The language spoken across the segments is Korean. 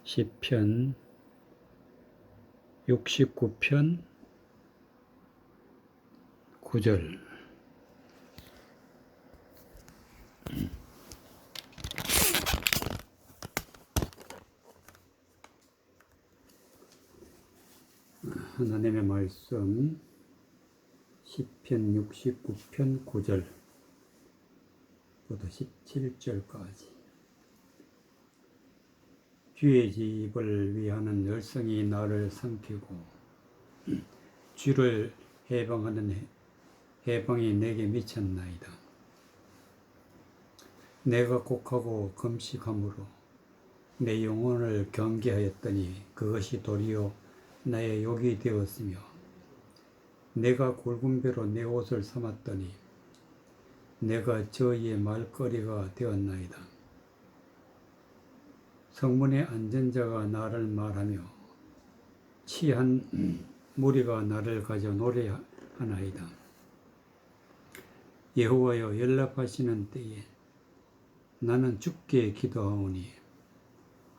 시편 69편 9절. 하나님의 말씀 시편 69편 9절부터 17절까지. 주의 집을 위하는 열성이 나를 삼키고 주를 해방하는 해방이 내게 미쳤나이다. 내가 곡하고 금식함으로 내 영혼을 경계하였더니 그것이 도리어 나의 욕이 되었으며, 내가 굵은 배로 내 옷을 삼았더니 내가 저희의 말거리가 되었나이다. 성문의 안전자가 나를 말하며 취한 무리가 나를 가져 노래하나이다. 여호와여, 연락하시는 때에 나는 주께 기도하오니,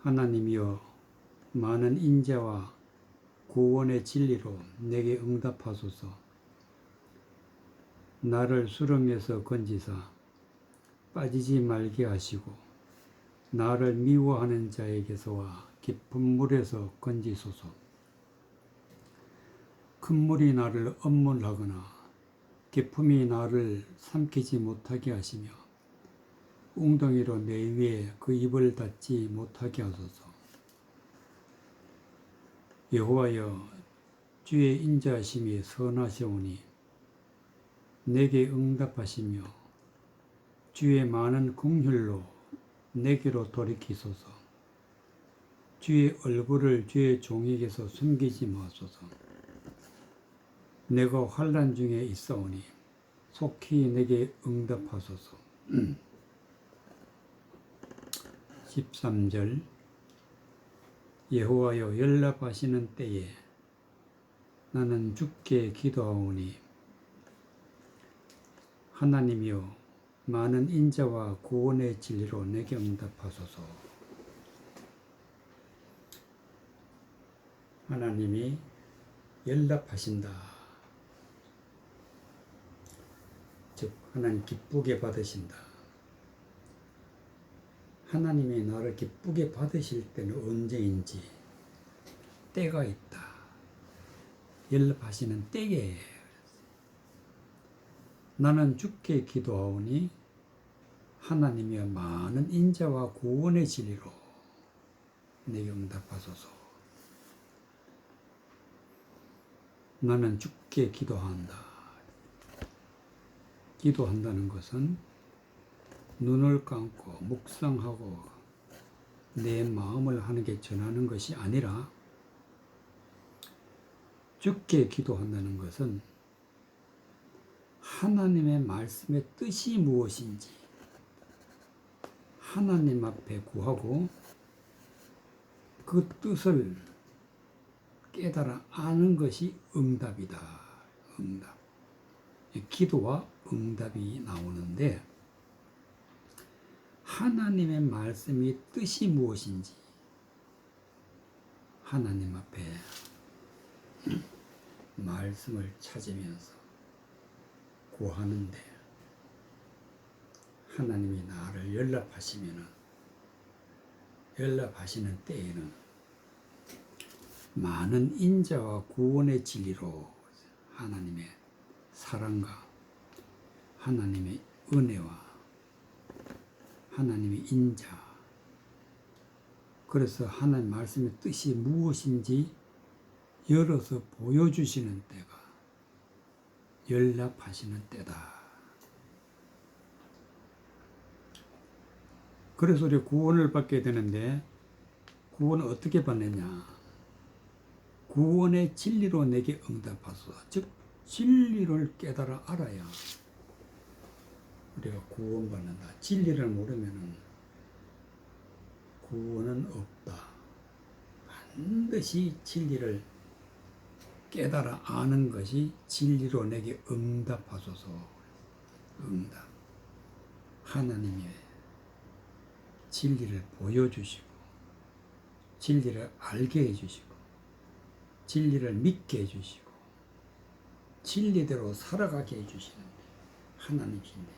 하나님이여, 많은 인자와 구원의 진리로 내게 응답하소서. 나를 수렁에서 건지사 빠지지 말게 하시고 나를 미워하는 자에게서와 깊은 물에서 건지소서. 큰 물이 나를 엄물하거나 깊음이 나를 삼키지 못하게 하시며 웅덩이로 내 위에 그 입을 닫지 못하게 하소서. 여호와여, 주의 인자하심이 선하시오니 내게 응답하시며 주의 많은 긍휼로 내게로 돌이키소서. 주의 얼굴을 주의 종에게서 숨기지 마소서. 내가 환난 중에 있사오니 속히 내게 응답하소서. 13절. 여호와여, 연락하시는 때에 나는 주께 기도하오니, 하나님이여, 많은 인자와 구원의 진리로 내게 응답하소서. 하나님이 연락하신다. 즉 하나님 기쁘게 받으신다. 하나님이 나를 기쁘게 받으실 때는 언제인지 때가 있다. 연락하시는 때에 나는 주께 기도하오니 하나님의 많은 인자와 구원의 진리로 내게 응답하소서. 나는 주께 기도한다. 기도한다는 것은 눈을 감고 묵상하고 내 마음을 하늘에 전하는 것이 아니라, 주께 기도한다는 것은 하나님의 말씀의 뜻이 무엇인지 하나님 앞에 구하고 그 뜻을 깨달아 아는 것이 응답이다. 응답. 기도와 응답이 나오는데, 하나님의 말씀의 뜻이 무엇인지 하나님 앞에 말씀을 찾으면서 구하는데, 하나님이 나를 연락하시는 때에는 많은 인자와 구원의 진리로 하나님의 사랑과 하나님의 은혜와 하나님의 인자, 그래서 하나님 말씀의 뜻이 무엇인지 열어서 보여주시는 때가 연락하시는 때다. 그래서 우리 구원을 받게 되는데, 구원을 어떻게 받느냐? 구원의 진리로 내게 응답하소서. 즉 진리를 깨달아 알아야 우리가 구원받는다. 진리를 모르면 구원은 없다. 반드시 진리를 깨달아 아는 것이 진리로 내게 응답하소서. 응답. 하나님의 진리를 보여주시고 진리를 알게 해주시고 진리를 믿게 해주시고 진리대로 살아가게 해주시는 하나님이신데,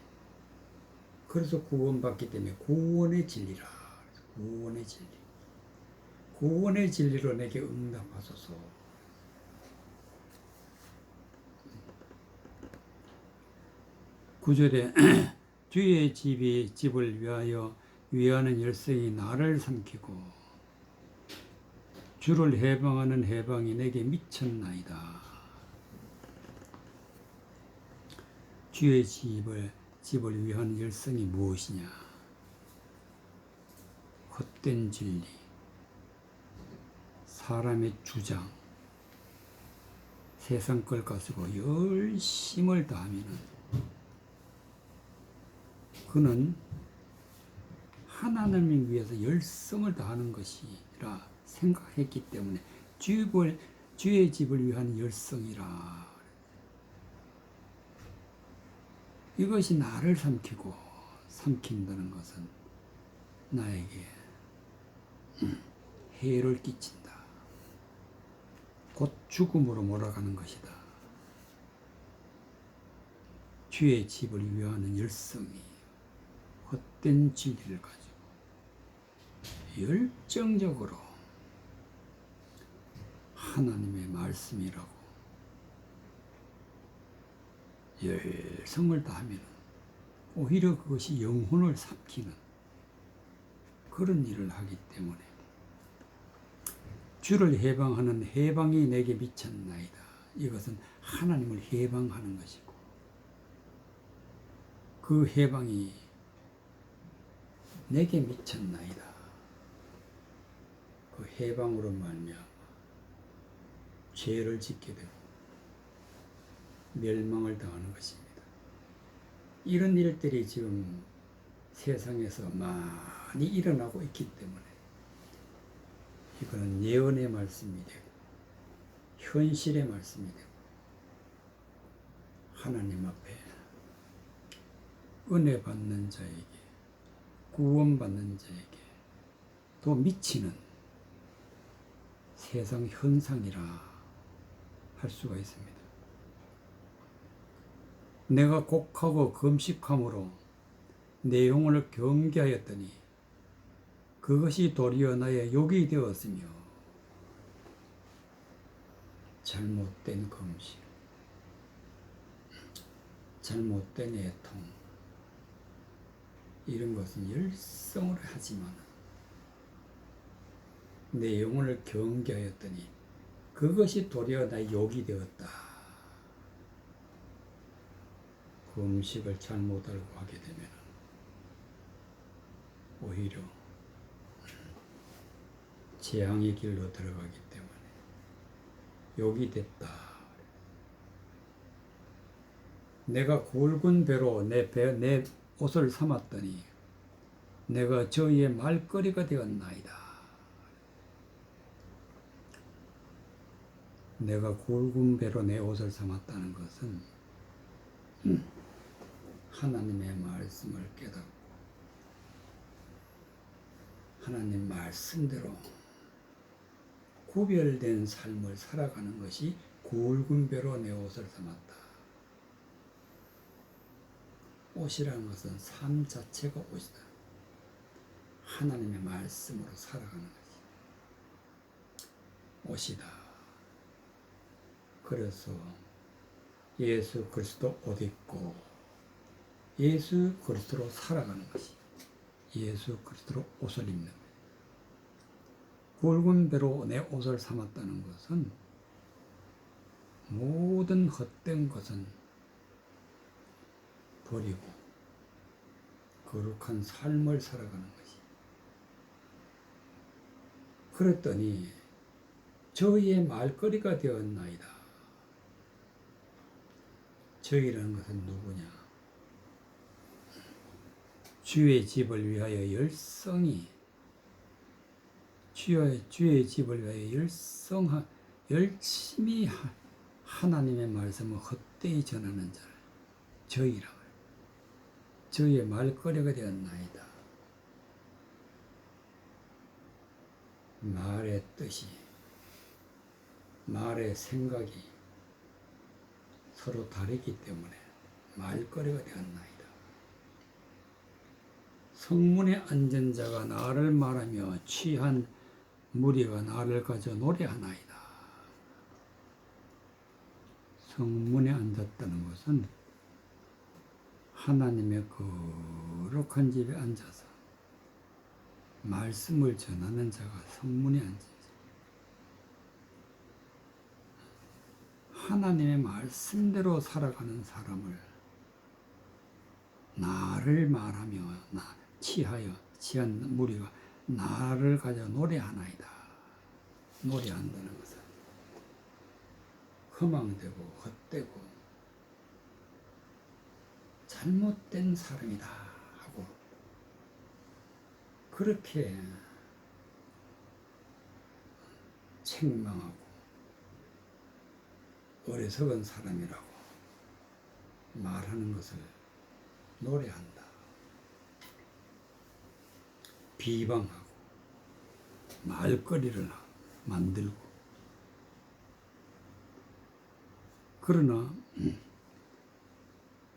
그래서 구원받기 때문에 구원의 진리라. 구원의 진리. 구원의 진리로 내게 응답하소서. 구절에 주의 집을 위하여 위하는 열성이 나를 삼키고 주를 해방하는 해방이 내게 미쳤나이다. 주의 집을 위한 열성이 무엇이냐? 헛된 진리, 사람의 주장, 세상 걸 가지고 열심을 다하면은 그는 하나님을 위해서 열성을 다하는 것이라 생각했기 때문에 주의 집을 위한 열성이라. 이것이 나를 삼킨다는 것은 나에게 해를 끼친다. 곧 죽음으로 몰아가는 것이다. 주의 집을 위하는 열성이 헛된 진리를 가지고 열정적으로 하나님의 말씀이라고 열성을 다하면 오히려 그것이 영혼을 삼키는 그런 일을 하기 때문에 주를 해방하는 해방이 내게 미쳤나이다. 이것은 하나님을 해방하는 것이고 그 해방이 내게 미쳤나이다. 그 해방으로 말미암아 죄를 짓게 되고 멸망을 당하는 것입니다. 이런 일들이 지금 세상에서 많이 일어나고 있기 때문에 이거는 예언의 말씀이 되고 현실의 말씀이 되고 하나님 앞에 은혜 받는 자에게 구원받는 자에게 또 미치는 세상 현상이라 할 수가 있습니다. 내가 곡하고 금식함으로 내 영혼을 경계하였더니 그것이 도리어 나의 욕이 되었으며 잘못된 금식, 잘못된 애통, 이런 것은 열성을 하지만 내 영혼을 경계하였더니 그것이 도리어 나의 욕이 되었다. 그 음식을 잘못 알고 하게 되면 오히려 재앙의 길로 들어가기 때문에 욕이 됐다. 내가 굵은 배로 내 옷을 삼았더니 내가 저희의 말거리가 되었나이다. 내가 굵은 배로 내 옷을 삼았다는 것은 하나님의 말씀을 깨닫고 하나님 말씀대로 구별된 삶을 살아가는 것이 굵은 배로 내 옷을 삼았다. 옷이라는 것은 삶 자체가 옷이다. 하나님의 말씀으로 살아가는 것이 옷이다. 그래서 예수 그리스도 옷 입고 예수 그리스도로 살아가는 것이 예수 그리스도로 옷을 입는 것. 굵은 배로 내 옷을 삼았다는 것은 모든 헛된 것은 버리고 거룩한 삶을 살아가는 것이. 그랬더니 저희의 말거리가 되었나이다. 저희라는 것은 누구냐? 주의 집을 위하여 주의 집을 위하여 열심히 하나님의 말씀을 헛되이 전하는 자를 저희라고 해요. 저희의 말거리가 되었나이다. 말의 뜻이, 말의 생각이 서로 다르기 때문에 말거리가 되었나이다. 성문에 앉은 자가 나를 말하며 취한 무리가 나를 가져 노래하나이다. 성문에 앉았다는 것은 하나님의 거룩한 집에 앉아서 말씀을 전하는 자가 성문에 앉은 자. 하나님의 말씀대로 살아가는 사람을 나를 말하며 취한 무리가 나를 가져 노래하나이다. 노래한다는 것은 허망되고 헛되고 잘못된 사람이다 하고 그렇게 책망하고 어리석은 사람이라고 말하는 것을 노래한다. 비방하고 말거리를 만들고. 그러나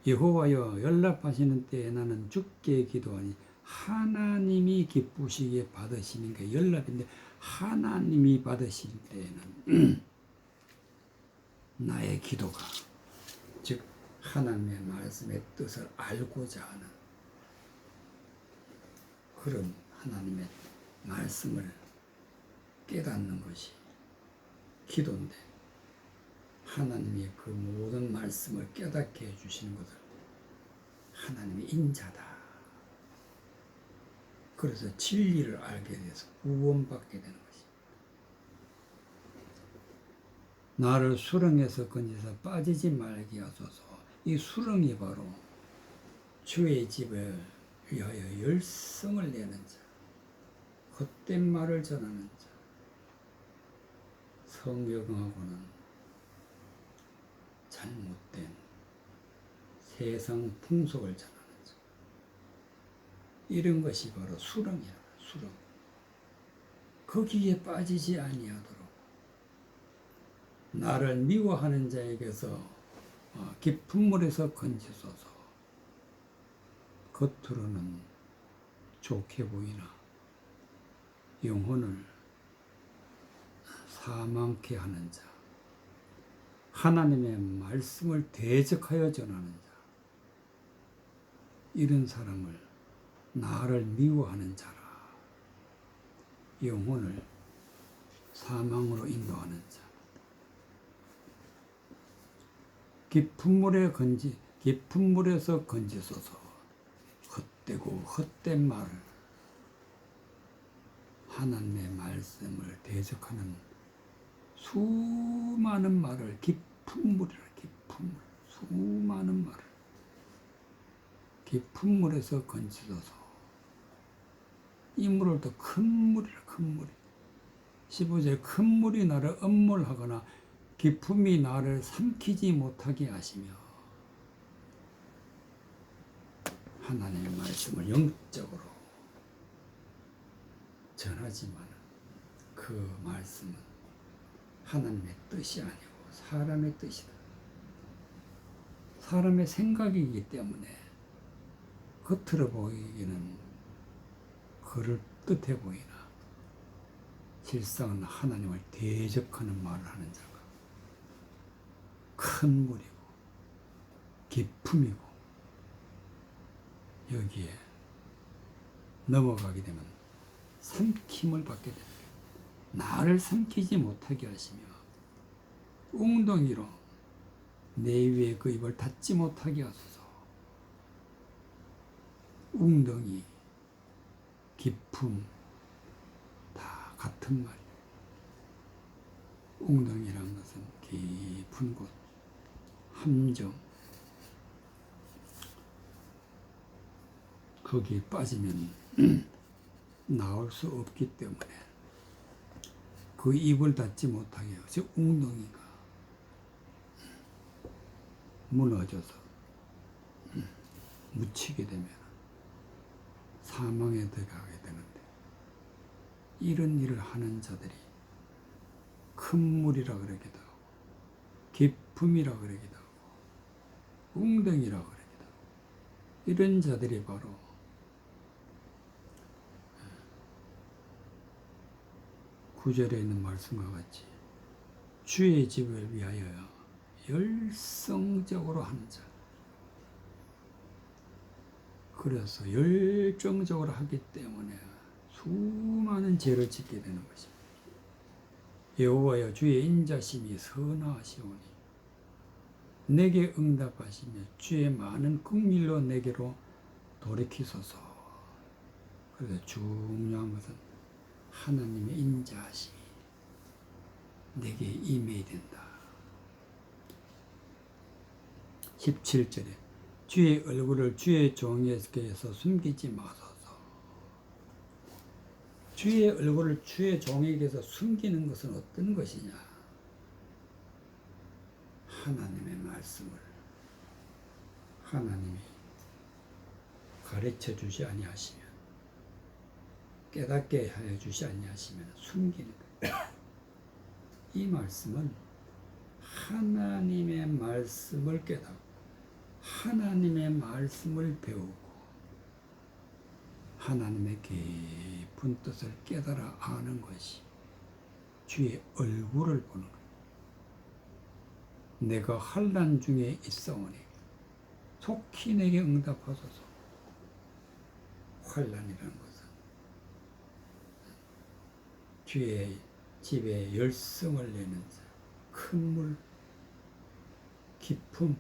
여호와여 연락하시는 때에 나는 주께 기도하니 하나님이 기쁘시게 받으시는 게 연락인데, 하나님이 받으실 때에는 나의 기도가, 즉 하나님의 말씀의 뜻을 알고자 하는 그런 하나님의 말씀을 깨닫는 것이 기도인데, 하나님이 그 모든 말씀을 깨닫게 해주시는 것을 하나님의 인자다. 그래서 진리를 알게 돼서 구원받게 되는 것입니다. 나를 수렁에서 건져서 빠지지 말게 하소서. 이 수렁이 바로 주의 집을 위하여 열성을 내는 자, 헛된 말을 전하는 자, 성경하고는 잘못된 세상 풍속을 전하는 자, 이런 것이 바로 수렁이라. 수렁. 거기에 빠지지 아니하도록 나를 미워하는 자에게서 깊은 물에서 건지소서. 겉으로는 좋게 보이나 영혼을 사망케 하는 자, 하나님의 말씀을 대적하여 전하는 자, 이런 사람을 나를 미워하는 자라. 영혼을 사망으로 인도하는 자. 깊은 물에서 건지소서. 헛되고 헛된 말을, 하나님의 말씀을 대적하는 수많은 말을, 깊은 물이라. 깊은 물, 수많은 말을 깊은 물에서 건지소서. 이 물을 더 큰 물이라. 큰 물이 15절 큰 물이 나를 엄몰하거나 깊음이 나를 삼키지 못하게 하시며. 하나님의 말씀을 영적으로 전하지만 그 말씀은 하나님의 뜻이 아니고 사람의 뜻이다. 사람의 생각이기 때문에 겉으로 보이기는 그럴듯해 보이나 실상은 하나님을 대적하는 말을 하는 자가 큰 물이고 깊음이고, 여기에 넘어가게 되면 삼킴을 받게 됩니다. 나를 삼키지 못하게 하시며 웅덩이로 내 위에 그 입을 닫지 못하게 하소서. 웅덩이, 깊음 다 같은 말이에요. 웅덩이란 것은 깊은 곳, 함정, 거기에 빠지면 나올 수 없기 때문에 그 입을 닫지 못하게 해요. 즉 웅덩이가 무너져서 묻히게 되면 사망에 들어가게 되는데, 이런 일을 하는 자들이 큰 물이라 그러기도 하고 기품이라 그러기도 하고 웅덩이라 그러기도 하고 이런 자들이 바로 구절에 있는 말씀과 같이 주의 집을 위하여 열성적으로 하는 자. 그래서 열정적으로 하기 때문에 수많은 죄를 짓게 되는 것입니다. 여호와여 주의 인자심이 선하시오니 내게 응답하시며 주의 많은 긍휼로 내게로 돌이키소서. 그래서 중요한 것은 하나님의 인자하심이 내게 임해야 된다. 17절에 주의 얼굴을 주의 종에게서 숨기지 마소서. 주의 얼굴을 주의 종에게서 숨기는 것은 어떤 것이냐? 하나님의 말씀을 하나님이 가르쳐 주지 아니하시면, 깨닫게 하여 주지 아니하시면 숨기는 거예요. 이 말씀은 하나님의 말씀을 깨닫고 하나님의 말씀을 배우고 하나님의 깊은 뜻을 깨달아 아는 것이 주의 얼굴을 보는 거예요. 내가 환난 중에 있사오니 속히 내게 응답하소서. 환난이라는 것은 주의 집에 열성을 내는 자, 큰 물, 깊음,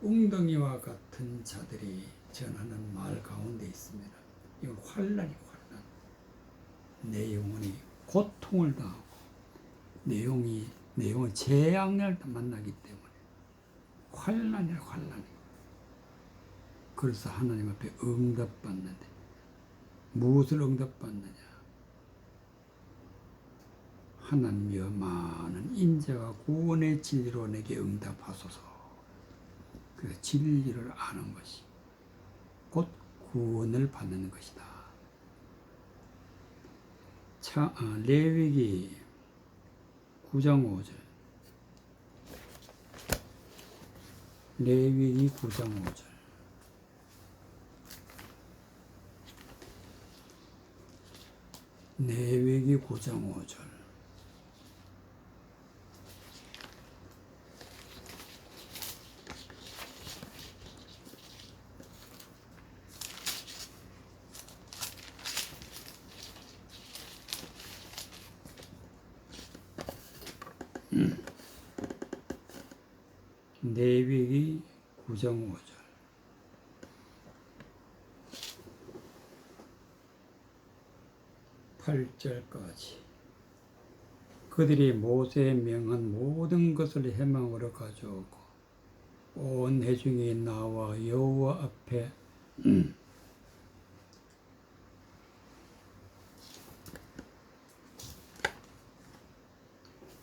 웅덩이와 같은 자들이 전하는 말 가운데 있습니다. 이건 환난이고 환난. 내 영혼이 고통을 당하고 내 영혼 재앙을 만나기 때문에 환난이야 환난이. 그래서 하나님 앞에 응답받는데 무엇을 응답받느냐? 하나님이여 많은 인자와 구원의 진리로 내게 응답하소서. 그래서 진리를 아는 것이 곧 구원을 받는 것이다. 레위기 9장 5절. 레위기 9장 5절. 레위기 9장 5절. 레위기 9장 5절. (8절까지) 그들이 모세에 명한 모든 것을 회망으로 가져오고 온 회중이 나와 여호와 앞에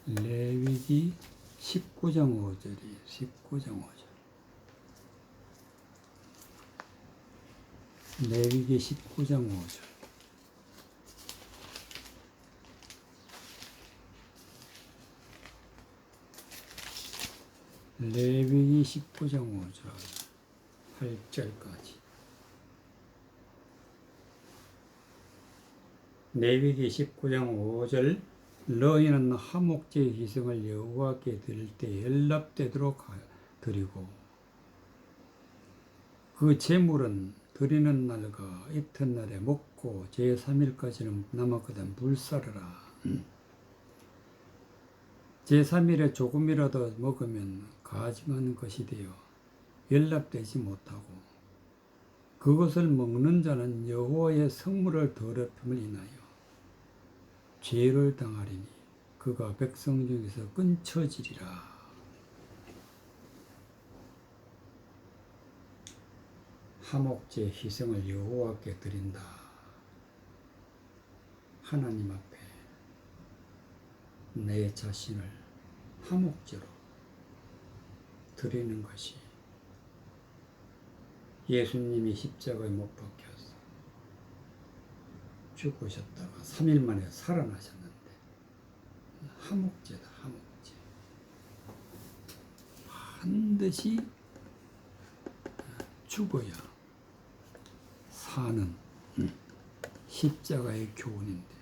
레위기 19장 5절이 19장 5절. 레위기 19장 5절. 레위기 19장 5절 8절까지. 레위기 19장 5절. 너희는 화목제 희생을 여호와께 드릴 때 연납되도록 드리고 그 제물은 드리는 날과 이튿날에 먹고 제3일까지는 남았거든 불사르라. 제3일에 조금이라도 먹으면 가증한 것이 되어 연납되지 못하고 그것을 먹는 자는 여호와의 성물을 더럽힘을 인하여 죄를 당하리니 그가 백성 중에서 끊쳐지리라. 화목제 희생을 여호와께 드린다. 하나님 앞에 내 자신을 화목제로 드리는 것이 예수님이 십자가에 못 박혀서 죽으셨다가 3일 만에 살아나셨는데 하목제다. 하목제. 반드시 죽어야 사는 십자가의 교훈인데,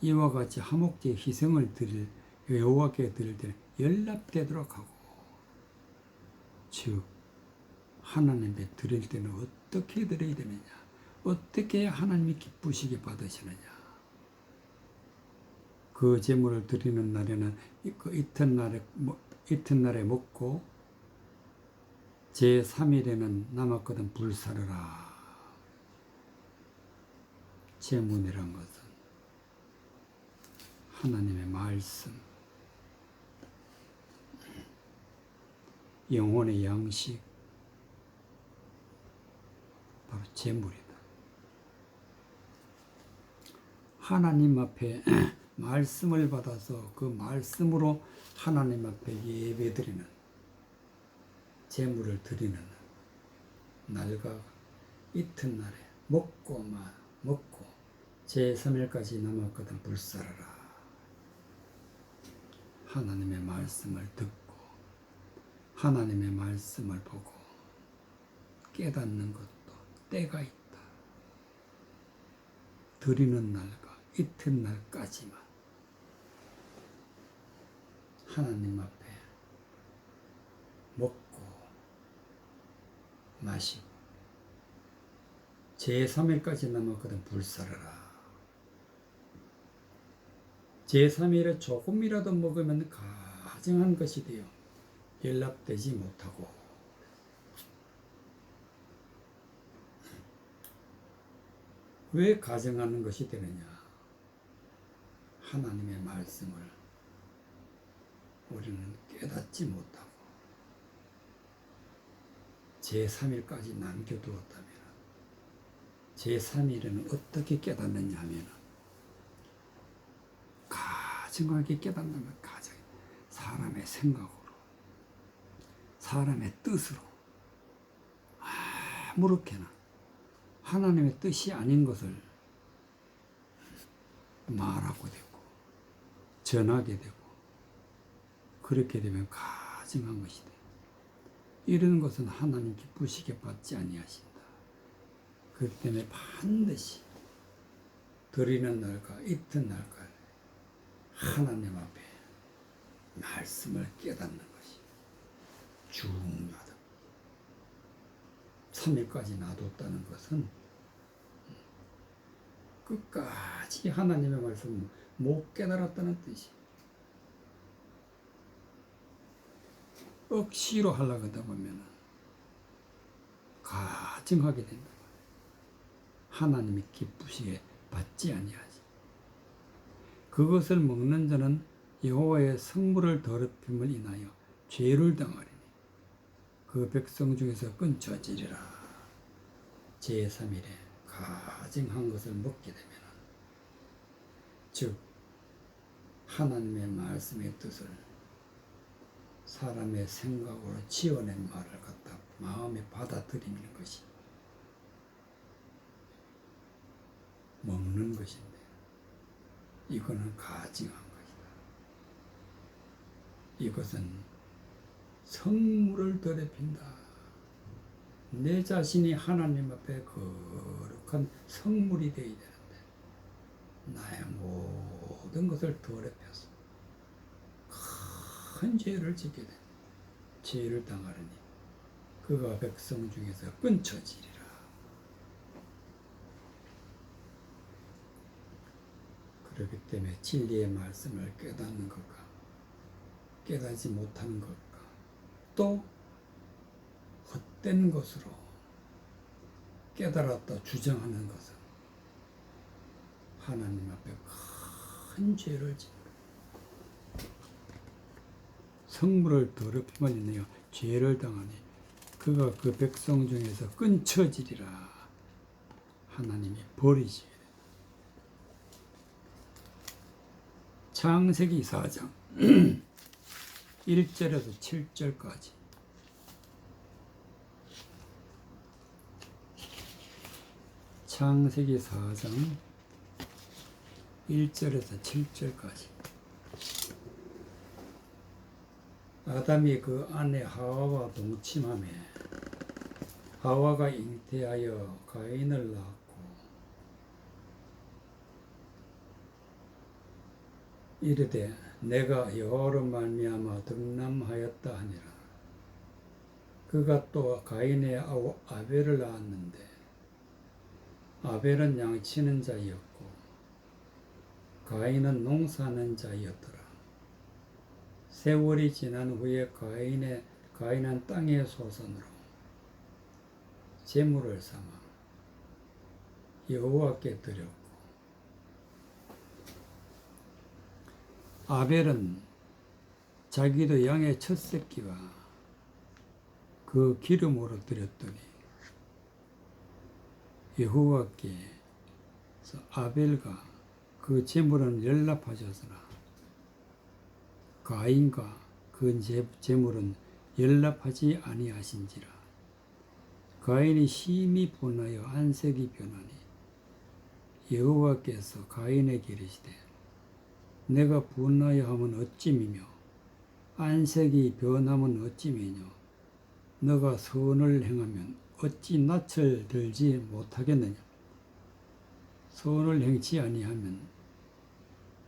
이와 같이 하목제 희생을 드릴 여호와께 드릴 때는 연락되도록 하고, 즉 하나님께 드릴 때는 어떻게 드려야 되느냐, 어떻게 하나님이 기쁘시게 받으시느냐. 그 제물을 드리는 날에는 그 이튿날에 먹고 제3일에는 남았거든 불사르라. 제문이란 것은 하나님의 말씀, 영혼의 양식, 바로 제물이다. 하나님 앞에 말씀을 받아서 그 말씀으로 하나님 앞에 예배드리는, 제물을 드리는 날과 이튿날에 먹고 제3일까지 남았거든 불사르라. 하나님의 말씀을 듣고 하나님의 말씀을 보고 깨닫는 것도 때가 있다. 드리는 날과 이튿날까지만 하나님 앞에 먹고 마시고 제3일까지 남았거든 불사르라. 제3일에 조금이라도 먹으면 가증한 것이 되어 연락되지 못하고, 왜 가증하는 것이 되느냐? 하나님의 말씀을 우리는 깨닫지 못하고 제3일까지 남겨두었다면, 제3일에는 어떻게 깨닫느냐 하면, 가증하게 깨닫는다면 사람의 생각으로, 사람의 뜻으로, 아무렇게나 하나님의 뜻이 아닌 것을 말하고 되고 전하게 되고, 그렇게 되면 가증한 것이 돼. 이런 것은 하나님 기쁘시게 받지 아니하신다. 그렇기 때문에 반드시 드리는 날과 이튿날까지 하나님 앞에 말씀을 깨닫는 것이 중요하다. 3일까지 놔뒀다는 것은 끝까지 하나님의 말씀을 못 깨달았다는 뜻이. 억지로 하려고 하다 보면 가증하게 된다. 하나님이 기쁘시게 받지 아니하지. 그것을 먹는 자는 여호와의 성물을 더럽힘을 인하여 죄를 당하리니 그 백성 중에서 끊쳐지리라. 제3일에 가증한 것을 먹게 되면, 즉 하나님의 말씀의 뜻을 사람의 생각으로 지어낸 말을 갖다 마음에 받아들이는 것이 먹는 것인데, 이거는 가증한 것이다. 이것은 성물을 더럽힌다. 내 자신이 하나님 앞에 거룩한 성물이 되어야 되는데, 나의 모든 것을 더럽혀서 큰 죄를 짓게 된, 죄를 당하리니 그가 백성 중에서 끊쳐지리라. 그렇기 때문에 진리의 말씀을 깨닫는 것과 깨닫지 못하는 것과 또 헛된 것으로 깨달았다 주장하는 것은 하나님 앞에 큰 죄를 짓는, 성물을 더럽힘을 인하여 죄를 당하니 그가 그 백성 중에서 끊쳐지리라. 하나님이 버리지. 창세기 4장 1절에서 7절까지 창세기 4장 1절에서 7절까지. 아담이 그 아내 하와와 동침하며 하와가 잉태하여 가인을 낳았고 이르되 내가 여호와로 말미암아 득남하였다 하니라. 그가 또 가인의 아우 아벨을 낳았는데 아벨은 양치는 자였고 가인은 농사하는 자였더라. 세월이 지난 후에 가인은 땅의 소산으로 제물을 삼아 여호와께 드렸고 아벨은 자기도 양의 첫 새끼와 그 기름으로 드렸더니 여호와께서 아벨과 그 제물은 연락하셨으나 가인과 그 제물은 연락하지 아니하신지라. 가인이 심히 분하여 안색이 변하니 여호와께서 가인에게 이르시되 내가 분하여 하면 어찌미며 안색이 변하면 어찌미뇨. 너가 선을 행하면 어찌 낯을 들지 못하겠느냐. 선을 행치 아니하면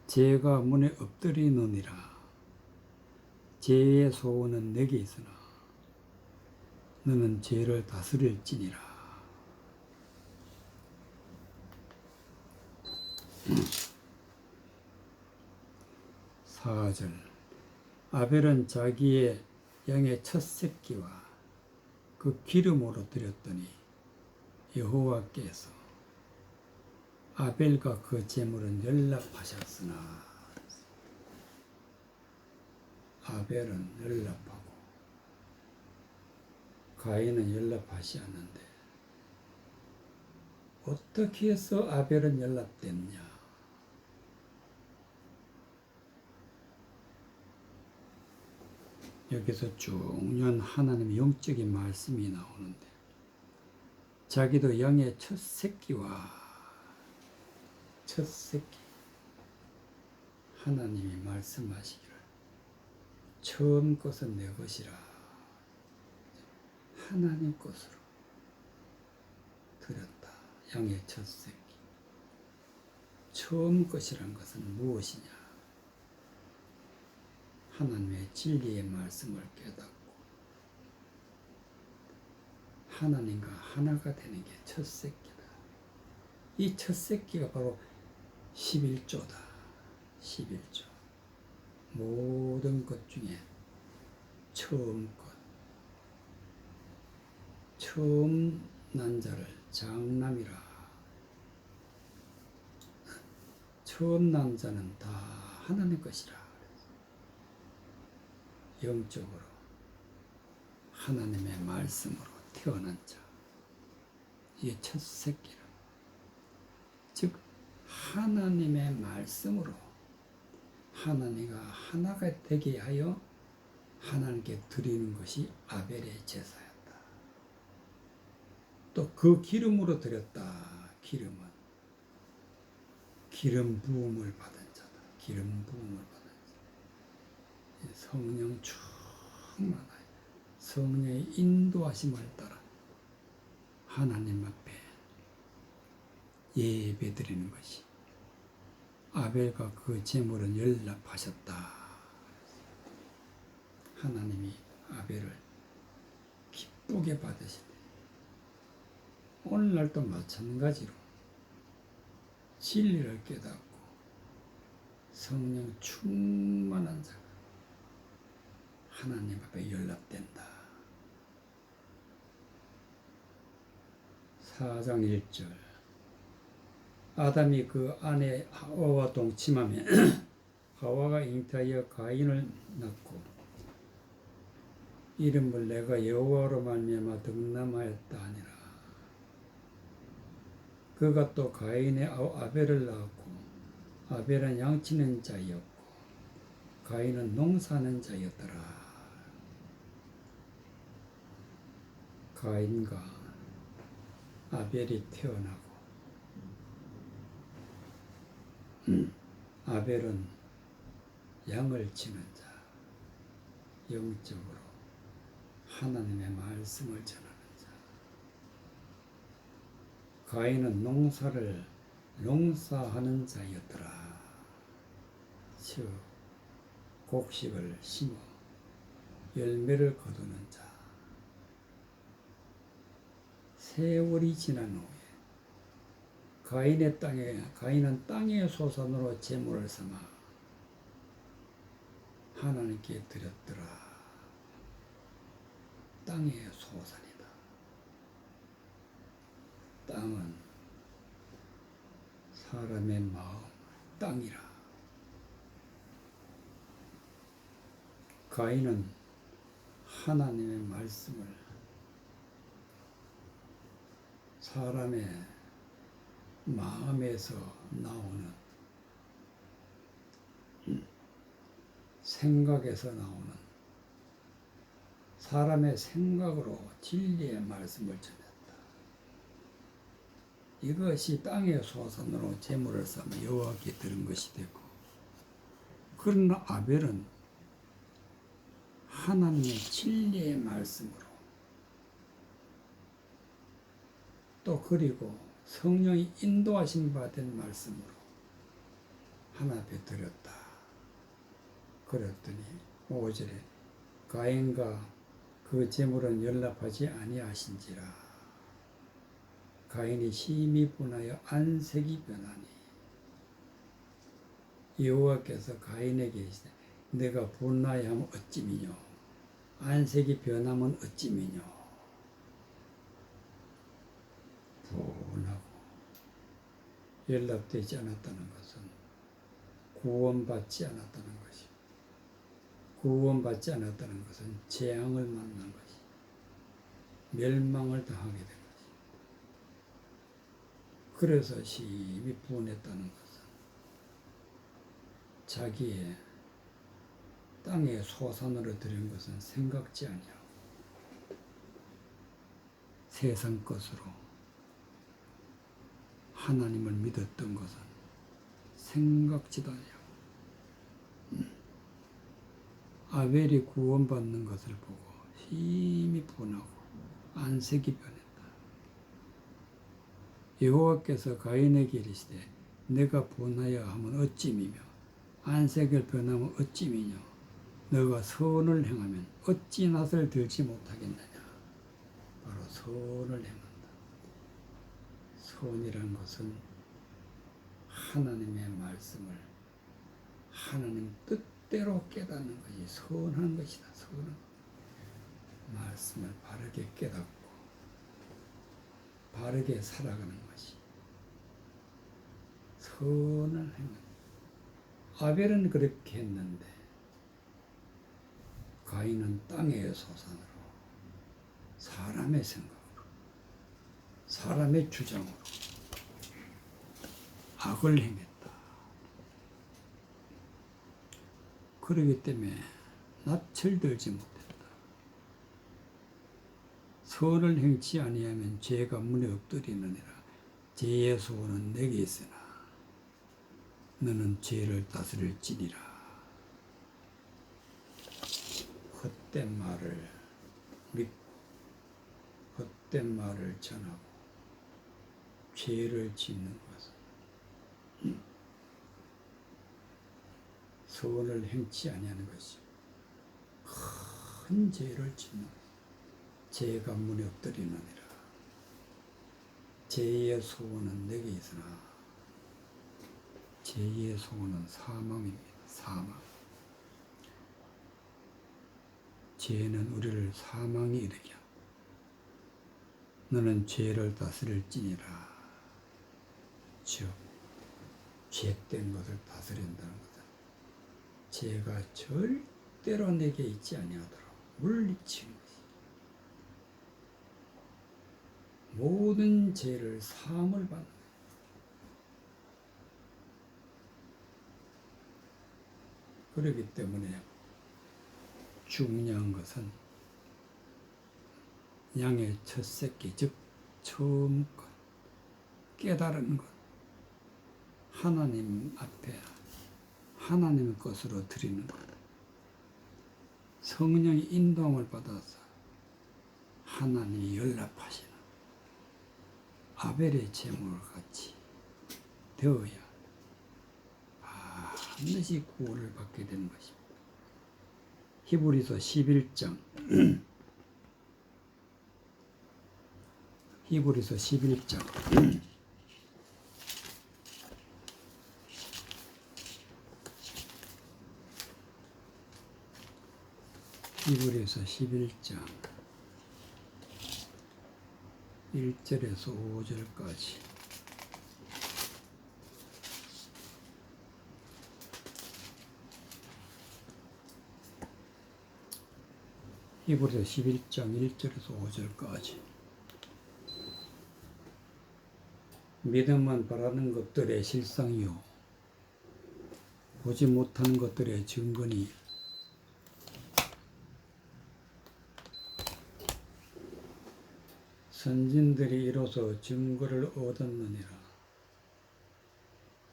죄가 문에 엎드리느니라. 죄의 소원은 내게 있으나 너는 죄를 다스릴지니라. 4절 아벨은 자기의 양의 첫 새끼와 그 기름으로 드렸더니 여호와께서 아벨과 그 제물은 연락하셨으나 아벨은 연락하고 가인은 연락하지 않는데 어떻게 해서 아벨은 연락됐냐? 여기서 중요한 하나님의 영적인 말씀이 나오는데 자기도 양의 첫 새끼와 첫 새끼 하나님이 말씀하시기를 처음 것은 내 것이라. 하나님 것으로 드렸다. 양의 첫 새끼. 처음 것이란 것은 무엇이냐? 하나님의 진리의 말씀을 깨닫고 하나님과 하나가 되는 게 첫 새끼다. 이 첫 새끼가 바로 11조다. 11조. 모든 것 중에 처음 것. 처음 난 자를 장남이라. 처음 난 자는 다 하나님 것이라. 영적으로 하나님의 말씀으로 태어난 자. 이게 첫 새끼라. 즉 하나님의 말씀으로 하나님과 하나가 되게 하여 하나님께 드리는 것이 아벨의 제사였다. 또 그 기름으로 드렸다. 기름은 기름 부음을 받은 자다. 기름 부음을 받은 자. 성령 충만하여 성령의 인도하심을 따라 하나님 앞에 예배드리는 것이 아벨과 그 제물은 연락하셨다. 하나님이 아벨을 기쁘게 받으시되 오늘날도 마찬가지로 진리를 깨닫고 성령 충만한 자가 하나님 앞에 연락된다. 4장 1절 아담이 그 아내 하와와 동침하며 하와가 잉태하여 가인을 낳고 이름을 내가 여호와로 말미암아 득남하였다 하니라. 그가 또 가인의 아벨을 낳았고 아벨은 양치는 자였고 가인은 농사하는 자였더라. 가인과 아벨이 태어나고 아벨은 양을 치는 자, 영적으로 하나님의 말씀을 전하는 자. 가인은 농사하는 자였더라. 즉 곡식을 심어 열매를 거두는 자. 세월이 지난 후에 가인은 땅의 소산으로 제물을 삼아 하나님께 드렸더라. 땅의 소산이다. 땅은 사람의 마음, 땅이라. 가인은 하나님의 말씀을 사람의 마음에서 나오는, 생각에서 나오는, 사람의 생각으로 진리의 말씀을 전했다. 이것이 땅의 소산으로 제물을 삼아 여호와께 드린 것이 되고, 그러나 아벨은 하나님의 진리의 말씀으로, 또 그리고 성령이 인도하신 바 된 말씀으로 하나 앞에 드렸다. 그랬더니 5절에 가인과 그 제물은 연락하지 아니하신지라. 가인이 심히 분하여 안색이 변하니 여호와께서 가인에게 이르시되 내가 분하여 하면 어찌미뇨 안색이 변하면 어찌미뇨. 분하고 연락되지 않았다는 것은 구원받지 않았다는 것이, 구원받지 않았다는 것은 재앙을 만난 것이, 멸망을 당하게 된 것이. 그래서 심히 분했다는 것은 자기의 땅의 소산으로 드린 것은 생각지 아니하고 세상 것으로 하나님을 믿었던 것은 생각지도 아니하고 아벨이 구원받는 것을 보고 심히 분하고 안색이 변했다. 여호와께서 가인에게 이르시되 내가 분하여 하면 어찌미며 안색을 변하면 어찌미뇨. 너가 선을 행하면 어찌 낯을 들지 못하겠느냐. 바로 선을 행한다. 선이란 것은 하나님의 말씀을 하나님 뜻대로 깨닫는 것이 선한 것이다. 선은 말씀을 바르게 깨닫고 바르게 살아가는 것이 선을 행한다. 아벨은 그렇게 했는데 가인은 땅의 소산으로 사람의 생각으로 사람의 주장으로 악을 행했다. 그러기 때문에 낯을 들지 못했다. 선을 행치 아니하면 죄가 문에 엎드리느니라. 죄의 소원은 내게 있으나 너는 죄를 다스릴지니라. 헛된 말을 믿고 헛된 말을 전하고 죄를 짓는 것은 선을 행치 아니하는 것이 큰 죄를 짓는 죄가 문에 엎드리느니라. 죄의 소원은 내게 있으나 죄의 소원은 사망입니다. 사망. 죄는 우리를 사망에 이르게 합니다. 너는 죄를 다스릴지니라. 즉 죄된 것을 다스린다는 것은 죄가 절대로 내게 있지 아니하도록 물리치는 것이, 모든 죄를 사함을 받는 것이. 그렇기 때문에 중요한 것은 양의 첫 새끼, 즉 처음 것, 깨달은 것, 하나님 앞에 하나님의 것으로 드리는 것. 성령의 인도함을 받아서 하나님이 연락하시는 아벨의 제물 같이 되어야 반드시 구원을 받게 되는 것입니다. 히브리서 11장 히브리서 11장 히브리서 11장 1절에서 5절까지 히브리서 11장 1절에서 5절까지 믿음만 바라는 것들의 실상이요 보지 못하는 것들의 증거니 선진들이 이로써 증거를 얻었느니라.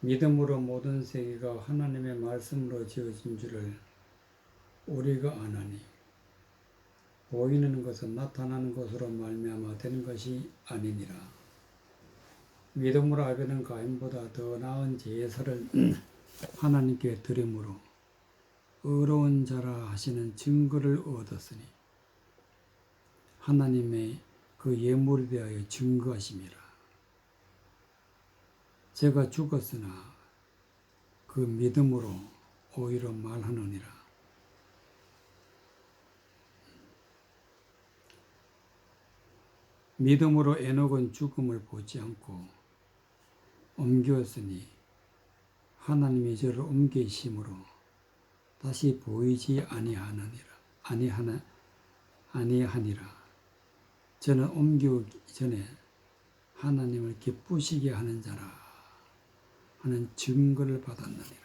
믿음으로 모든 세계가 하나님의 말씀으로 지어진 줄을 우리가 아나니 보이는 것은 나타나는 것으로 말미암아 되는 것이 아니니라. 믿음으로 아벨은 가인보다 더 나은 제사를 하나님께 드림으로 의로운 자라 하시는 증거를 얻었으니 하나님의 그 예물에 대하여 증거하심이라. 제가 죽었으나 그 믿음으로 오히려 말하느니라. 믿음으로 에녹은 죽음을 보지 않고 옮겼으니 하나님이 저를 옮기심으로 다시 보이지 아니하니라. 저는 옮기기 전에 하나님을 기쁘시게 하는 자라 하는 증거를 받았느니라.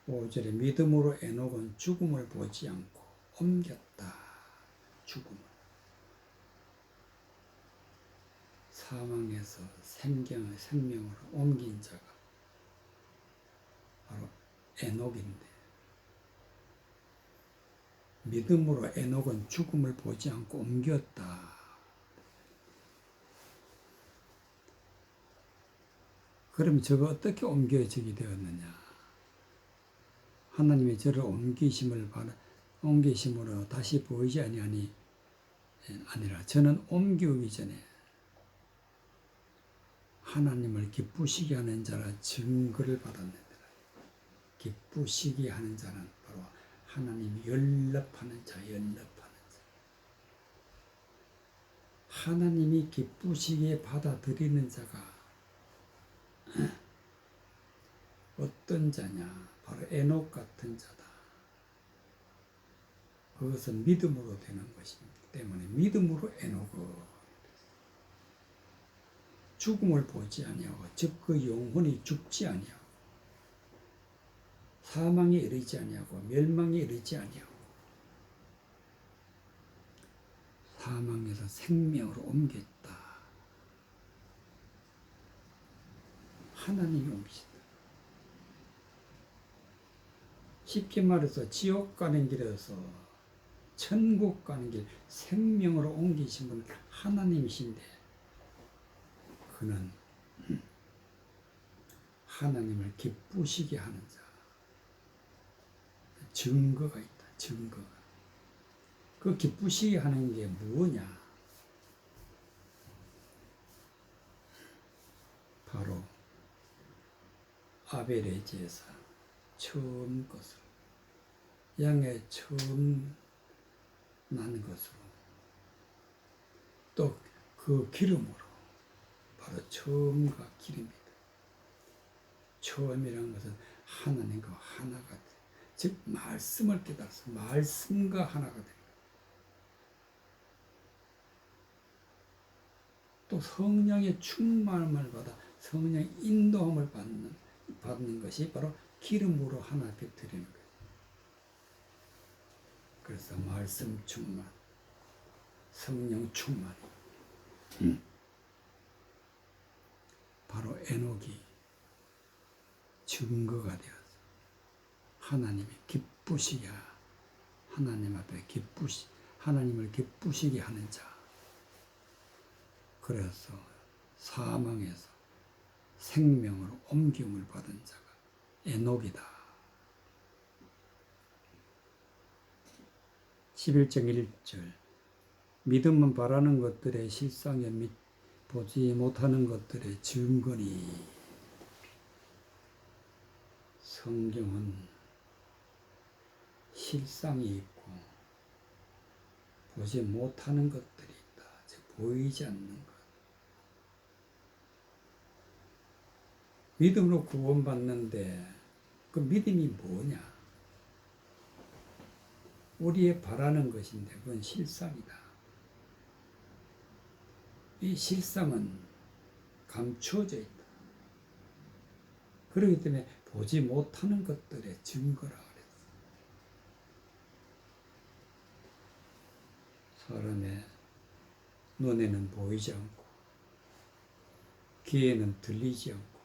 오절에 믿음으로 에녹은 죽음을 보지 않고 옮겼다. 죽음을. 사망에서 생명으로 옮긴 자가 바로 에녹인데 믿음으로 에녹은 죽음을 보지 않고 옮겼다. 그럼 저가 어떻게 옮겨지게 되었느냐? 하나님이 저를 옮기심으로 다시 보이지 아니라 저는 옮기기 전에 하나님을 기쁘시게 하는 자라 증거를 받았느니라. 기쁘시게 하는 자는 바로 하나님이 연락하는 자. 하나님이 기쁘시게 받아들이는 자가 어떤 자냐? 바로 에녹 같은 자다. 그것은 믿음으로 되는 것이기 때문에 믿음으로 에녹은 죽음을 보지 아니하고 즉 그 영혼이 죽지 아니하고 사망에 이르지 아니하고 멸망에 이르지 아니하고 사망에서 생명으로 옮겼다. 하나님이 옮기신다. 쉽게 말해서 지옥 가는 길에서 천국 가는 길 생명으로 옮기신 분은 하나님이신데 그는 하나님을 기쁘시게 하는 자. 증거가 있다. 증거가. 그 기쁘시게 하는 게 뭐냐? 바로 아벨의 제사. 처음 것으로. 양의 처음 난 것으로. 또 그 기름으로. 바로 처음과 기름이다. 처음이라는 것은 하나님과 하나가 돼. 즉 말씀을 깨달아서 말씀과 하나가 됩니다. 또 성령의 충만함을 받아 성령의 인도함을 받는 것이 바로 기름으로 하나 뱉어지는 거예요. 그래서 말씀 충만, 성령 충만. 바로 에녹이 증거가 되어서 하나님이 기쁘시게 하나님 앞에 하나님을 기쁘시게 하는 자. 그래서 사망에서 생명으로 옮김을 받은 자가 에녹이다. 11장 1절 믿음은 바라는 것들의 실상에 보지 못하는 것들의 증거니. 성경은 실상이 있고 보지 못하는 것들이 있다. 즉 보이지 않는 것. 믿음으로 구원받는데 그 믿음이 뭐냐? 우리의 바라는 것인데 그건 실상이다. 이 실상은 감추어져 있다. 그렇기 때문에 보지 못하는 것들의 증거라 그랬어. 사람의 눈에는 보이지 않고 귀에는 들리지 않고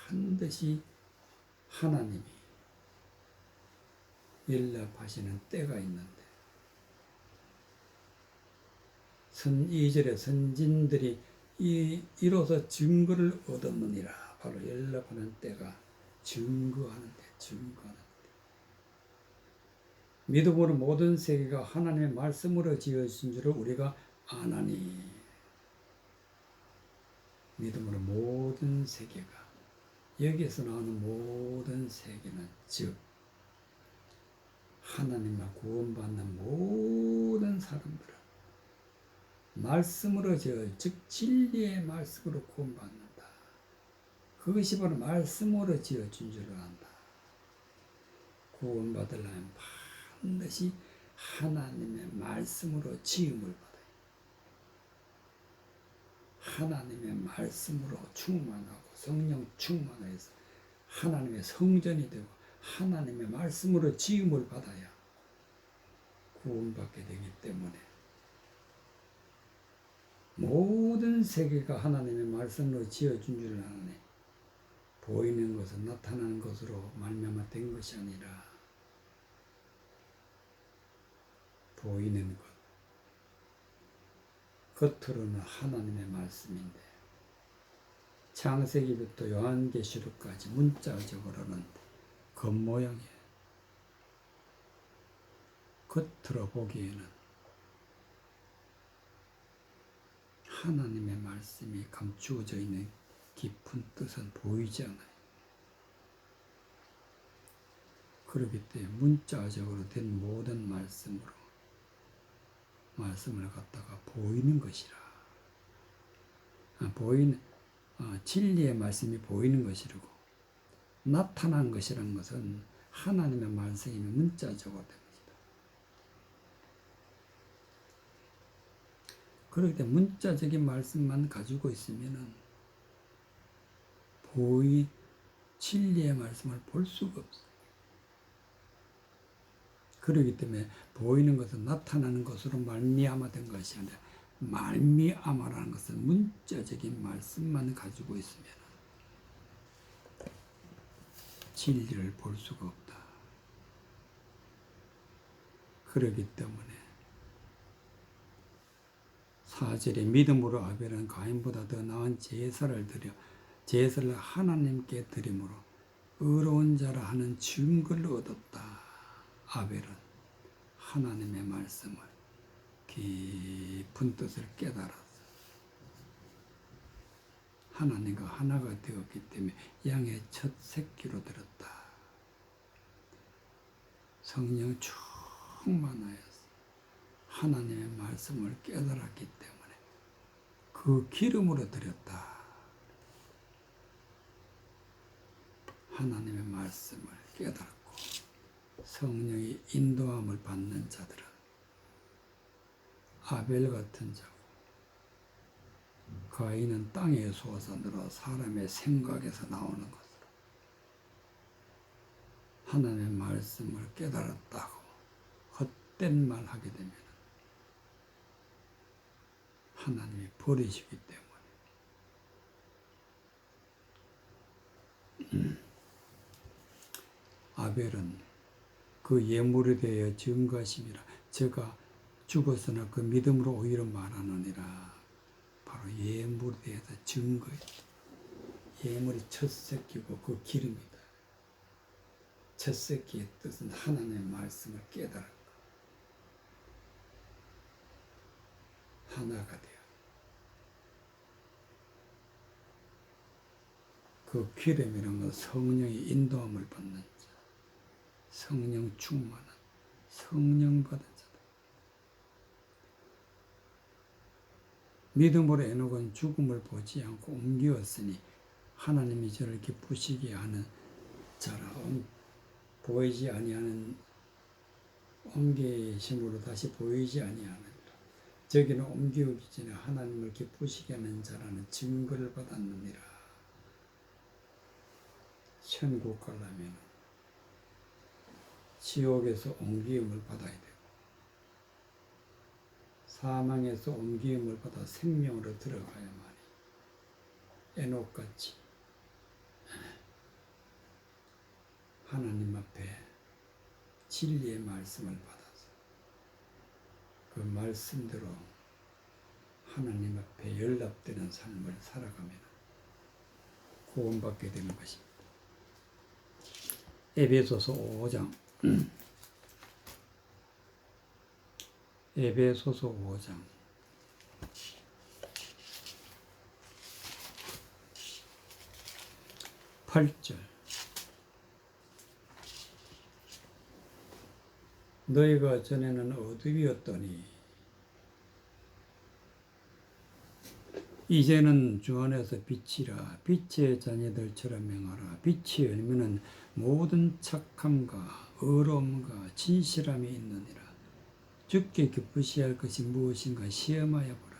반드시 하나님이 연락하시는 때가 있는데 2절에 선진들이 이로써 증거를 얻었느니라. 바로 연락하는 때가 증거하는 때, 증거하는 때. 믿음으로 모든 세계가 하나님의 말씀으로 지어진 줄을 우리가 아나니. 믿음으로 모든 세계가, 여기에서 나오는 모든 세계는 즉 하나님과 구원받는 모든 사람들은 말씀으로 즉 진리의 말씀으로 구원받는다. 그것이 바로 말씀으로 지어진 줄 안다. 구원받으려면 반드시 하나님의 말씀으로 지음을 받아요. 하나님의 말씀으로 충만하고 성령 충만해서 하나님의 성전이 되고 하나님의 말씀으로 지음을 받아야 구원받게 되기 때문에 모든 세계가 하나님의 말씀으로 지어준 줄 아네. 보이는 것은 나타나는 것으로 말미암아 된 것이 아니라 보이는 것 겉으로는 하나님의 말씀인데 창세기부터 요한계시록까지 문자적으로는 겉모양이에요. 겉으로 보기에는 하나님의 말씀이 감추어져 있는 깊은 뜻은 보이지 않아요. 그렇기 때문에 문자적으로 된 모든 말씀을 갖다가 보이는 것이라. 진리의 말씀이 보이는 것이라고. 나타난 것이라는 것은 하나님의 말씀이 문자적으로 된 것이다. 그렇기 때문에 문자적인 말씀만 가지고 있으면은 진리의 말씀을 볼 수가 없어요. 그렇기 때문에 보이는 것은 나타나는 것으로 말미암아 된 것이 아니라 말미암아라는 것은 문자적인 말씀만 가지고 있으면 진리를 볼 수가 없다. 그렇기 때문에 4절에 믿음으로 아벨은 가인보다 더 나은 제사를 하나님께 드림으로 의로운 자라 하는 증거를 얻었다. 아벨은 하나님의 말씀을 깊은 뜻을 깨달았어. 하나님과 하나가 되었기 때문에 양의 첫 새끼로 들었다. 성령 충만하여서 하나님의 말씀을 깨달았기 때문에 그 기름으로 드렸다. 하나님의 말씀을 깨달았고 성령의 인도함을 받는 자들은 아벨 같은 자고 가인은 땅의 소산으로 사람의 생각에서 나오는 것으로 하나님의 말씀을 깨달았다고 헛된 말 하게 되면 하나님이 버리시기 때문에. 아벨은 그 예물에 대하여 증거하심이라. 제가 죽었으나 그 믿음으로 오히려 말하느니라. 바로 예물에 대해서 증거예요. 예물이 첫 새끼고 그 기름이다. 첫 새끼의 뜻은 하나님의 말씀을 깨달은 것. 하나가 되어 그 기름이란 건 성령의 인도함을 받는 자, 성령 충만한, 성령 받은 자다. 믿음으로 에녹은 죽음을 보지 않고 옮기었으니 하나님이 저를 기쁘시게 하는 자라. 보이지 아니하는 옮기심으로 다시 보이지 아니하느니라. 저기는 옮기기 전에 하나님을 기쁘시게 하는 자라는 증거를 받았느니라. 천국 가려면 지옥에서 옮김을 받아야 되고 사망에서 옮김을 받아 생명으로 들어가야만이 에녹같이 하나님 앞에 진리의 말씀을 받아서 그 말씀대로 하나님 앞에 연락되는 삶을 살아가면 구원받게 되는 것입니다. 에베소서 5장 에베소서 5장 8절 너희가 전에는 어둠이었더니 이제는 주 안에서 빛이라. 빛의 자녀들처럼 행하라. 빛의 열매는 모든 착함과 의로움과 진실함이 있느니라. 주께 기쁘시할 것이 무엇인가 시험하여 보라.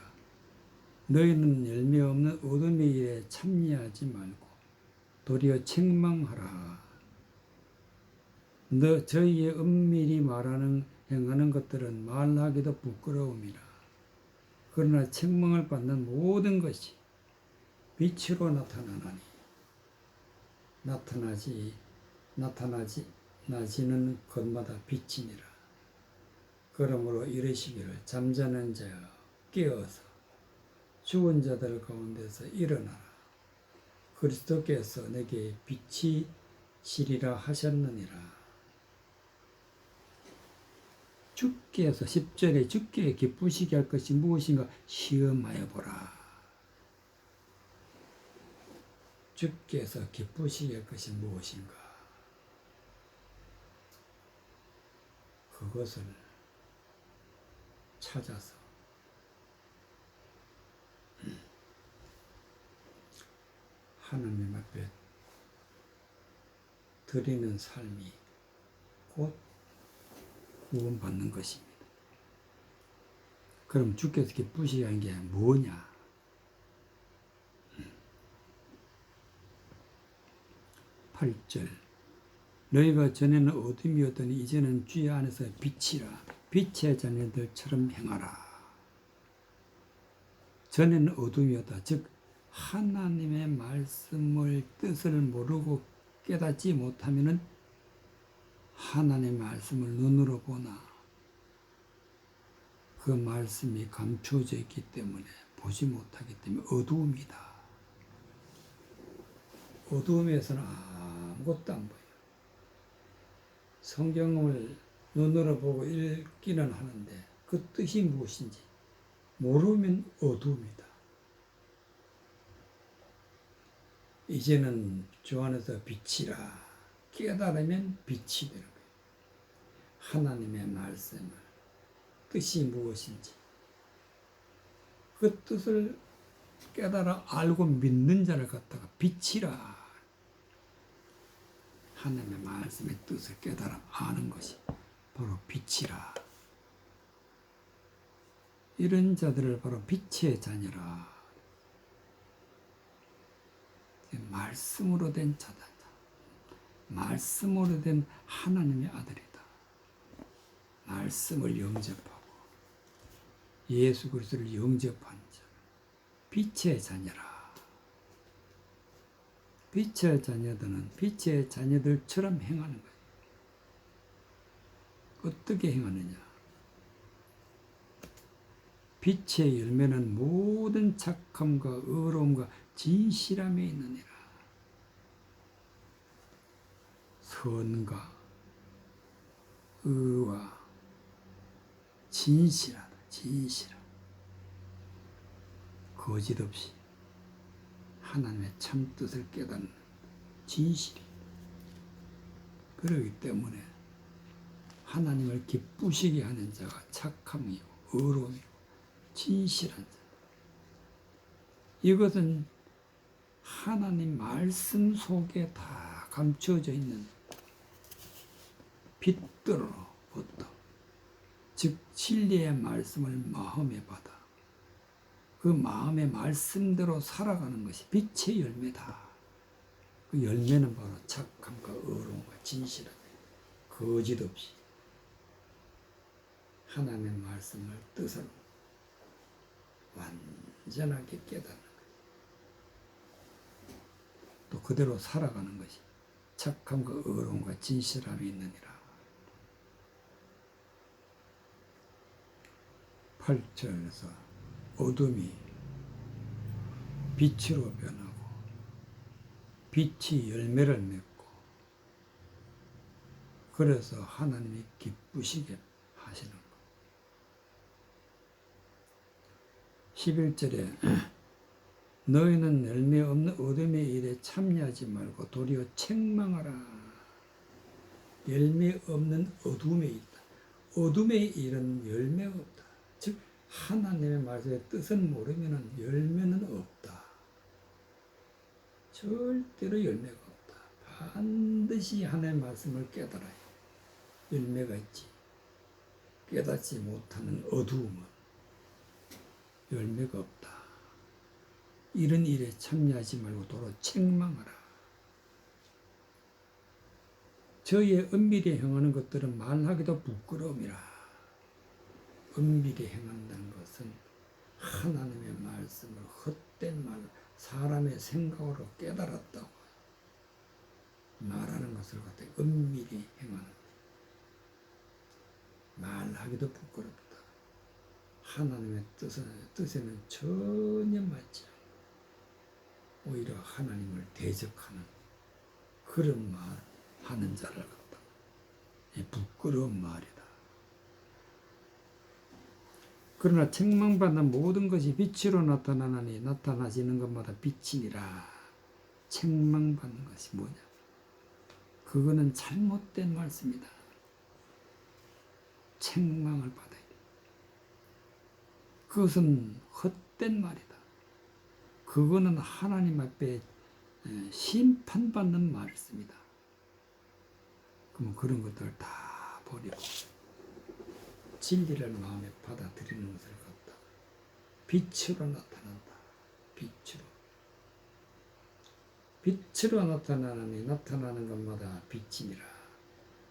너희는 열매 없는 어둠의 일에 참여하지 말고 도리어 책망하라. 저희의 은밀히 행하는 것들은 말하기도 부끄러움이라. 그러나 책망을 받는 모든 것이 빛으로 나타나나니 나지는 것마다 빛이니라. 그러므로 이르시기를 잠자는 자여 깨어서 죽은 자들 가운데서 일어나라. 그리스도께서 내게 빛이 시리라 하셨느니라. 주께서 10절에 주께 기쁘시게 할 것이 무엇인가 시험하여 보라. 주께서 기쁘시게 할 것이 무엇인가. 그것을 찾아서 하나님 앞에 드리는 삶이 곧 구원받는 것입니다. 그럼 주께서 기쁘시게 한 게 뭐냐? 8절 너희가 전에는 어둠이었더니 이제는 주의 안에서 빛이라. 빛의 자녀들처럼 행하라. 전에는 어둠이었다. 즉 하나님의 말씀을 뜻을 모르고 깨닫지 못하면은 하나님의 말씀을 눈으로 보나 그 말씀이 감추어져 있기 때문에 보지 못하기 때문에 어두움이다. 어두움에서는 아무것도 안 보여. 성경을 눈으로 보고 읽기는 하는데 그 뜻이 무엇인지 모르면 어두움이다. 이제는 주 안에서 빛이라. 깨달으면 빛이 되는 거예요. 하나님의 말씀을 뜻이 무엇인지 그 뜻을 깨달아 알고 믿는 자를 갖다가 빛이라. 하나님의 말씀의 뜻을 깨달아 아는 것이 바로 빛이라. 이런 자들을 바로 빛의 자녀라. 말씀으로 된 자다. 말씀으로 된 하나님의 아들이다. 말씀을 영접하고 예수 그리스도를 영접한 자, 빛의 자녀라. 빛의 자녀들은 빛의 자녀들처럼 행하는 거예요. 어떻게 행하느냐? 빛의 열매는 모든 착함과 의로움과 진실함에 있느니라. 선과 의와 진실하다. 진실함. 거짓 없이 하나님의 참 뜻을 깨닫는 진실이. 그렇기 때문에 하나님을 기쁘시게 하는 자가 착함이고 의로움이고 진실한 자. 이것은 하나님 말씀 속에 다 감춰져 있는 빛들로부터, 즉 진리의 말씀을 마음에 받아 그 마음의 말씀대로 살아가는 것이 빛의 열매다. 그 열매는 바로 착함과 의로움과 진실함, 거짓 없이 하나님의 말씀을 뜻을 완전하게 깨닫는 것, 또 그대로 살아가는 것이 착함과 의로움과 진실함이 있느니라. 8절에서 어둠이 빛으로 변하고 빛이 열매를 맺고 그래서 하나님이 기쁘시게 하시는 것. 11절에 너희는 열매 없는 어둠의 일에 참여하지 말고 도리어 책망하라. 열매 없는 어둠에 있다. 어둠의 일은 열매가 없다. 즉 하나님의 말씀의 뜻은 모르면 열매는 없다. 절대로 열매가 없다. 반드시 하나님의 말씀을 깨달아야 열매가 있지. 깨닫지 못하는 어두움은 열매가 없다. 이런 일에 참여하지 말고 도로 책망하라. 저희의 은밀히 행하는 것들은 말하기도 부끄러움이라. 은밀히 행한다는 것은 하나님의 말씀을 헛된 말, 사람의 생각으로 깨달았다고 말하는 것을 갖다 은밀히 행하는, 말하기도 부끄럽다. 하나님의 뜻에는 전혀 맞지 않고 오히려 하나님을 대적하는 그런 말 하는 자를 갖다 부끄러운 말이다. 그러나 책망받는 모든 것이 빛으로 나타나나니 나타나지는 것마다 빛이니라. 책망받는 것이 뭐냐? 그거는 잘못된 말씀이다. 책망을 받아야 돼. 그것은 헛된 말이다. 그거는 하나님 앞에 심판받는 말씀이다. 그럼 그런 것들을 다 버리고 진리를 마음에 받아들이는 것을 갖다 빛으로 나타난다. 빛으로 나타나니 나타나는 것마다 빛이니라.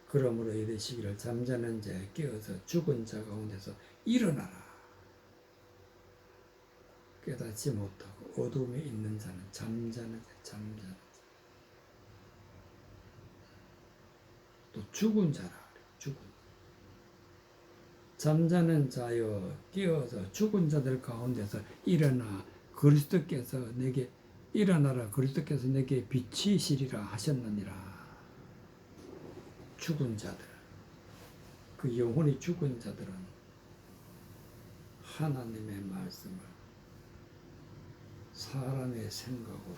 그러므로 이르시기를 잠자는 자에 깨어서 죽은 자 가운데서 일어나라. 깨닫지 못하고 어둠에 있는 자는 잠자는 자. 또 죽은 자라 그래. 죽은. 잠자는 자여 깨어서 죽은 자들 가운데서 일어나 그리스도께서 내게 일어나라. 그리스도께서 내게 빛이시리라 하셨느니라. 죽은 자들, 그 영혼이 죽은 자들은 하나님의 말씀을 사람의 생각으로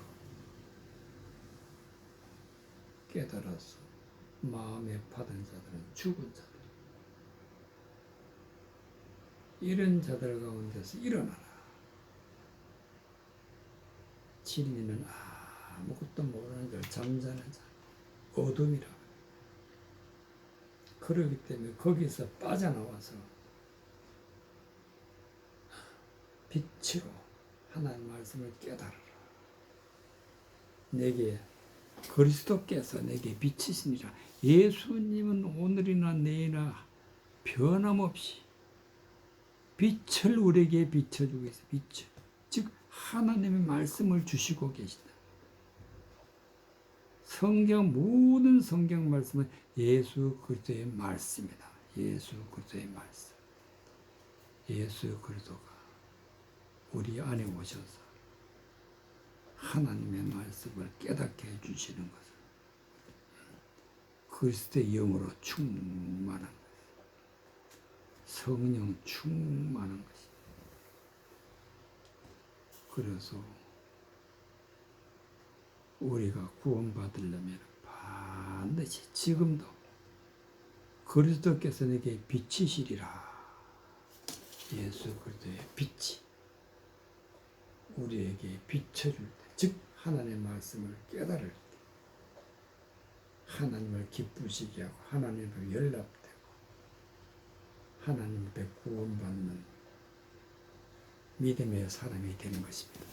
깨달아서 마음에 받은 자들은 죽은 자들. 이런 자들 가운데서 일어나라. 진리는 아무것도 모르는 자, 잠자는 자, 어둠이라. 그러기 때문에 거기서 빠져나와서 빛으로 하나님 말씀을 깨달아라. 내게 그리스도께서 내게 빛이시니라. 예수님은 오늘이나 내일이나 변함없이 빛을 우리에게 비춰주고 있어요. 빛을. 즉 하나님의 말씀을 주시고 계신다. 성경 모든 성경 말씀은 예수 그리스도의 말씀이다. 예수 그리스도의 말씀. 예수 그리스도가 우리 안에 오셔서 하나님의 말씀을 깨닫게 해주시는 것을 그리스도의 영으로 충만한 것, 성령 충만한 것이. 그래서 우리가 구원받으려면 반드시 지금도 그리스도께서 내게 빛이시리라. 예수 그리스도의 빛이 우리에게 비춰줄 때, 즉 하나님의 말씀을 깨달을 때, 하나님을 기쁘시게 하고 하나님과 연락되고 하나님 앞에 구원받는 믿음의 사람이 되는 것입니다.